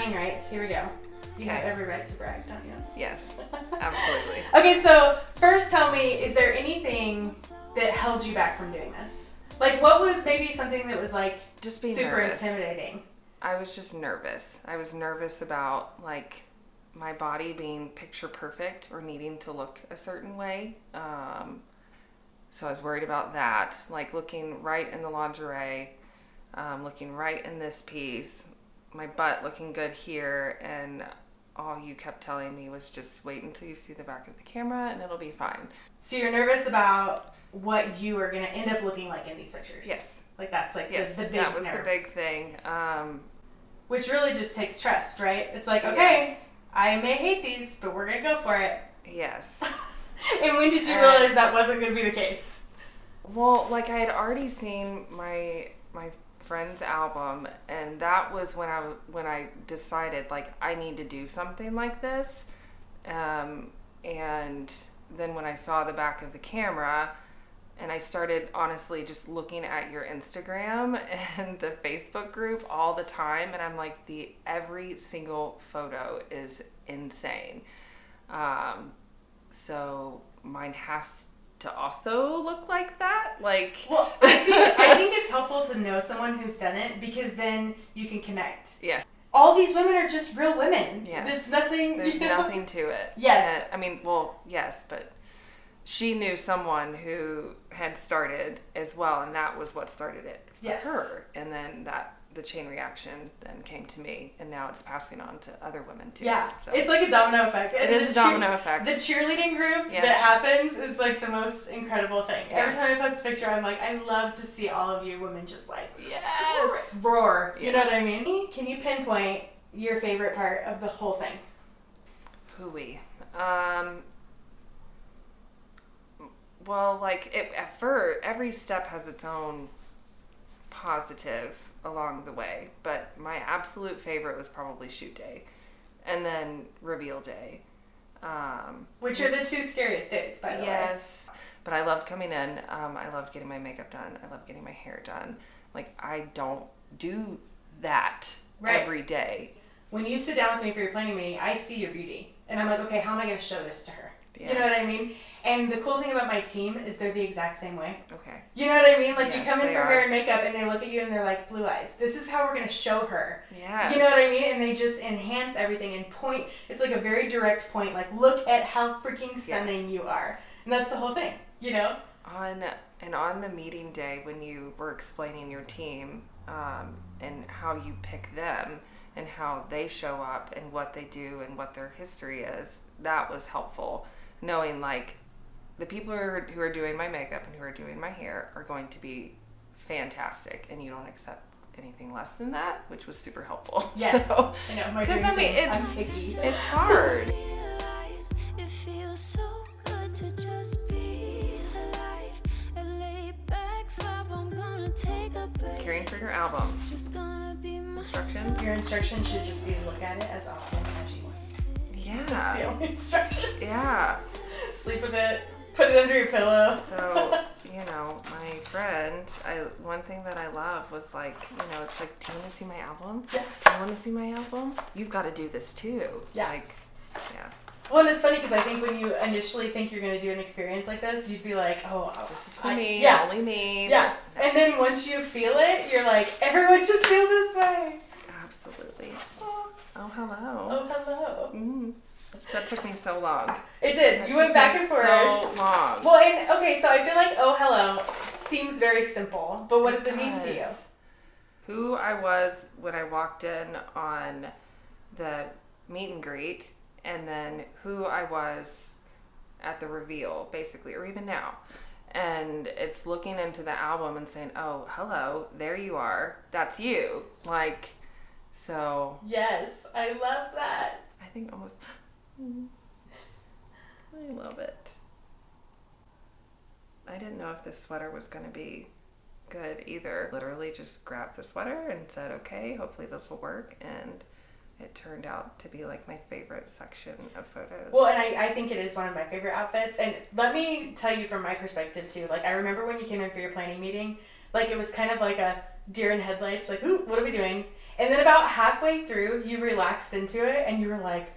bragging rights. Here we go. You have every right to brag, don't you? Yes, absolutely. Okay, so first tell me, is there anything that held you back from doing this? Like, what was maybe something that was like just being super nervous. intimidating? I was just nervous. I was nervous about like my body being picture perfect or needing to look a certain way. So I was worried about that, like looking right in the lingerie, looking right in this piece, my butt looking good here, and all you kept telling me was just wait until you see the back of the camera and it'll be fine. So you're nervous about what you are going to end up looking like in these pictures? Yes. Like that's like yes, the big that was nerve. the big thing. Which really just takes trust, right? It's like, okay, yes. I may hate these, but we're going to go for it. Yes. And when did you realize that wasn't going to be the case? Well, like I had already seen my friend's album, and that was when I decided like I need to do something like this. And then when I saw the back of the camera, and I started honestly just looking at your Instagram and the Facebook group all the time, and I'm like, every single photo is insane. So mine has to also look like that. Like, well, I think it's helpful to know someone who's done it, because then you can connect. Yes. All these women are just real women. Yes. There's nothing. There's nothing to it. Yes. I mean, well, yes, but she knew someone who had started as well, and that was what started it for her. And then the chain reaction then came to me, and now it's passing on to other women too. Yeah, so. It's like a domino effect. It is a domino effect. The cheerleading group that happens is like the most incredible thing. Yes. Every time I post a picture, I'm like, I love to see all of you women just like yes. roar. Yeah. You know what I mean? Can you pinpoint your favorite part of the whole thing? Hooey. Well, like at first, every step has its own positive along the way, but my absolute favorite was probably shoot day, and then reveal day. Which are the two scariest days, by the way. Yes, but I loved coming in. I loved getting my makeup done. I loved getting my hair done. Like, I don't do that every day. When you sit down with me for your planning meeting, I see your beauty, and I'm like, okay, how am I going to show this to her? Yes. You know what I mean? And the cool thing about my team is they're the exact same way. Okay. You know what I mean? Like, yes, you come in for hair and makeup, and they look at you and they're like, blue eyes. This is how we're going to show her. Yeah. You know what I mean? And they just enhance everything and point. It's like a very direct point. Like, look at how freaking stunning you are. And that's the whole thing, you know? On the meeting day, when you were explaining your team and how you pick them and how they show up and what they do and what their history is, that was helpful. Knowing like the people who are doing my makeup and who are doing my hair are going to be fantastic, and you don't accept anything less than that, which was super helpful. Yes, so, I know. My because I mean, I'm picky. It's hard. It feels so good to just be alive. A laid back vibe, I'm gonna take a break. Caring for your album. Just gonna be Instructions. Your instructions should just be look at it as often as you want. That's the Yeah. only instruction. Yeah. Sleep with it. Put it under your pillow. So, you know, my friend, one thing that I love was like, you know, it's like, do you want to see my album? Yeah. Do you want to see my album? You've got to do this too. Yeah. Like, yeah. Well, and it's funny because I think when you initially think you're going to do an experience like this, you'd be like, oh, This is for me, yeah. only me. Yeah. And then once you feel it, you're like, everyone should feel this way. Absolutely. Oh, hello. oh hello. Mm. That took me so long. It did. That You went took back me and forth. so long. Well, and okay, so I feel like oh hello seems very simple, but what does it mean to you? Who I was when I walked in on the meet and greet, and then who I was at the reveal, basically, or even now. And it's looking into the album and saying, oh, hello, there you are. That's you. Like, so. Yes, I love that. I think almost. I love it. I didn't know if this sweater was going to be good either. Literally just grabbed the sweater and said, okay, hopefully this will work. And it turned out to be like my favorite section of photos. Well, and I think it is one of my favorite outfits. And let me tell you from my perspective too, like I remember when you came in for your planning meeting, like it was kind of like a deer in headlights, like, ooh, what are we doing? And then about halfway through, you relaxed into it, and you were like,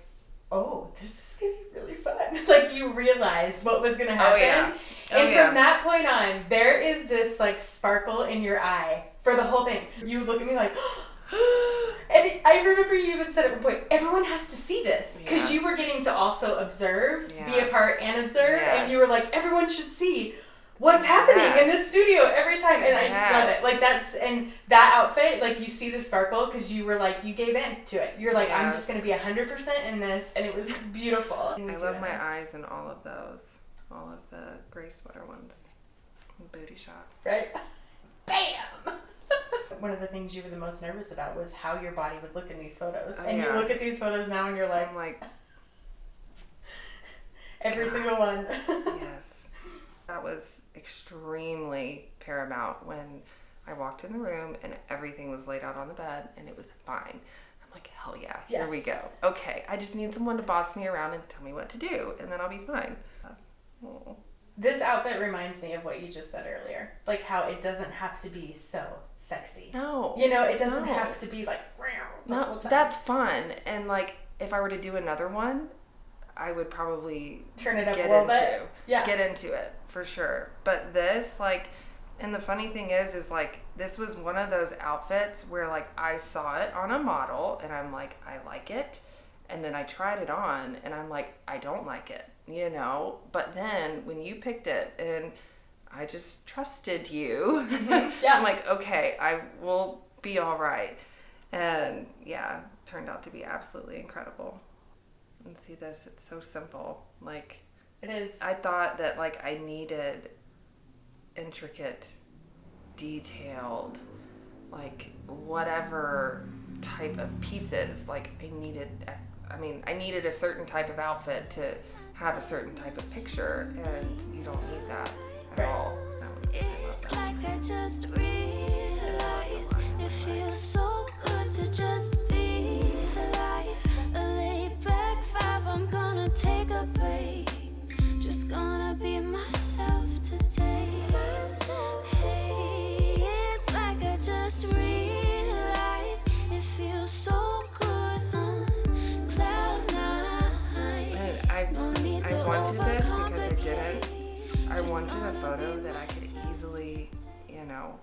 oh, this is going to be really fun. Like, you realized what was going to happen. Oh, yeah. And from that point on, there is this, like, sparkle in your eye for the whole thing. You look at me like, and I remember you even said at one point, everyone has to see this. Because you were getting to also observe, be a part and observe. And you were like, everyone should see what's happening in this studio every time. And I just love it. Like, and that outfit, like, you see the sparkle because you were like, you gave in to it. You're like, I'm just going to be 100% in this. And it was beautiful. I love my eyes in all of those. All of the gray sweater ones. Booty shot. Right? Bam! One of the things you were the most nervous about was how your body would look in these photos. And you look at these photos now and you're like... I'm like... every single one. Yes. That was extremely paramount when I walked in the room and everything was laid out on the bed and it was fine. I'm like, hell yeah, here we go. Okay, I just need someone to boss me around and tell me what to do and then I'll be fine. This outfit reminds me of what you just said earlier. Like how it doesn't have to be so sexy. No. You know, it doesn't have to be like... No, that's fun. And like, if I were to do another one, I would probably turn it up a little bit. Get into it for sure. But this, like, and the funny thing is like, this was one of those outfits where like I saw it on a model and I'm like, I like it. And then I tried it on and I'm like, I don't like it, you know? But then when you picked it and I just trusted you, I'm like, okay, I will be all right. And yeah, turned out to be absolutely incredible. And see this, it's so simple. Like, it is. I thought that like I needed intricate, detailed, like whatever type of pieces. Like I needed a certain type of outfit to have a certain type of picture, and you don't need that at all. It's like I just realized it feels so good to just be alive. A laid back vibe, I'm gonna take a break. Just gonna be myself today. Hey, it's like I just realized it feels so good on cloud nine. And I wanted this because I didn't. I wanted a photo that I could easily, you know,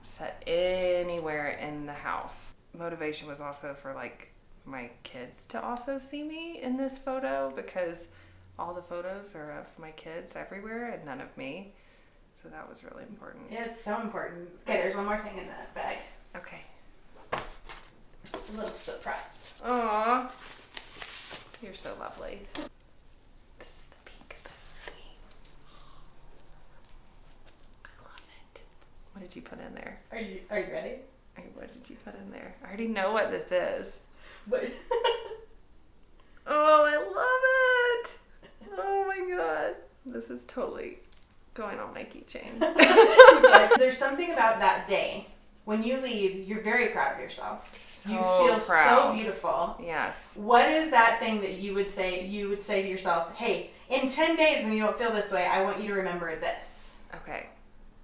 set anywhere in the house. Motivation was also for like my kids to also see me in this photo because all the photos are of my kids everywhere and none of me. So that was really important. Yeah, it's so important. Okay, there's one more thing in that bag. Okay. A little surprise. Aww. You're so lovely. This is the peek of the thing. I love it. What did you put in there? Are you ready? What did you put in there? I already know what this is. What? Oh, I love it. Oh my god. This is totally going on my keychain. There's something about that day. When you leave, you're very proud of yourself. You feel proud. so beautiful. Yes. What is that thing that you would say to yourself, hey, in 10 days when you don't feel this way, I want you to remember this? Okay.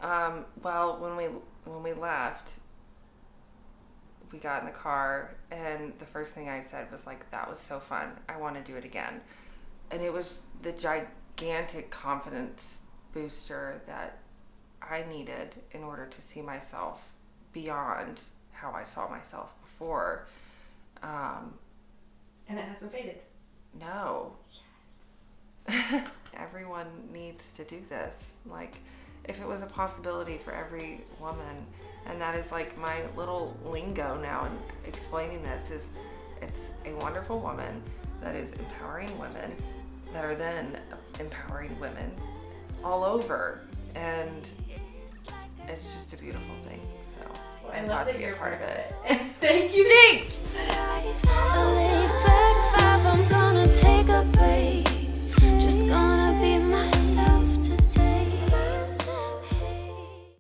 Well, when we left, we got in the car and the first thing I said was like, that was so fun. I want to do it again. And it was the gigantic confidence booster that I needed in order to see myself beyond how I saw myself before. And it hasn't faded. No. Yes. Everyone needs to do this. Like, if it was a possibility for every woman, and that is like my little lingo now in explaining this, is it's a wonderful woman that is empowering women that are then empowering women all over, and it's just a beautiful thing. So I love that you're part of it. And thank you. Thanks.